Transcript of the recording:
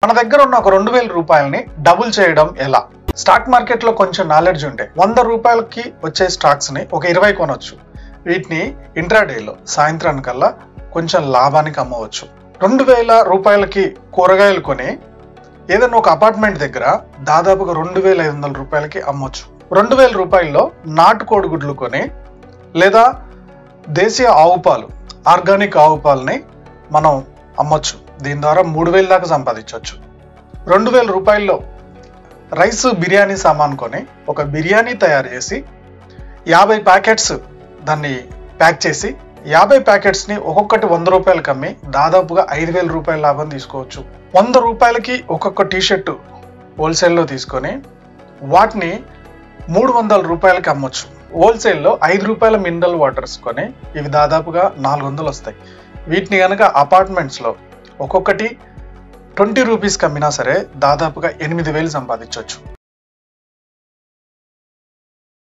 మన దగ్గర ఉన్న ఒక 2000 రూపాయలని డబుల్ చేయడం ఎలా? స్టాక్ మార్కెట్ లో కొంచెం నాలెడ్జ్ ఉంటే 100 రూపాయలకి వచ్చే స్టాక్స్ ని ఒక 20 కొనొచ్చు. వీటిని ఇంట్రాడేలో సాయంత్రానికల్లా కొంచెం లాభానికి అమ్మవచ్చు. 2000 రూపాయలకి కూరగాయలు కొని ఏదైనా ఒక అపార్ట్మెంట్ దగ్గర దాదాపుగా 2500 రూపాయలకి అమ్మొచ్చు. 2000 రూపాయల్లో నాటుకోడి గుడ్లు కొని లేదా దేశీయ ఆవు పాలు ఆర్గానిక్ ఆవు పాలని మనం అమ్మొచ్చు. దీని ద్వారా 3000 దాకా సంపాదించవచ్చు. 2000 రూపాయల్లో రైస్ బిర్యానీ సామాన్ కొని ఒక బిర్యానీ తయారు చేసి 50 ప్యాకెట్స్ దాన్ని ప్యాక్ చేసి 50 ప్యాకెట్స్ ని ఒక్కొక్కటి 100 రూపాయలకి అమ్మి దాదాపుగా 5000 రూపాయల లాభం తీసుకోవచ్చు. 100 రూపాయలకి ఒక్కొక్క టీషర్ట్ హోల్సేల్లో తీసుకొని వాటిని 300 రూపాయలకి అమ్మొచ్చు. హోల్సేల్లో 5 రూపాయల మినరల్ వాటర్స్ కొని ఇవి దాదాపుగా 400 వస్తాయి. వీటిని కనుక అపార్ట్మెంట్స్లో ఒక్కొక్కటి 20 రూపీస్కి అమ్మినా సరే దాదాపుగా 8000 సంపాదించవచ్చు.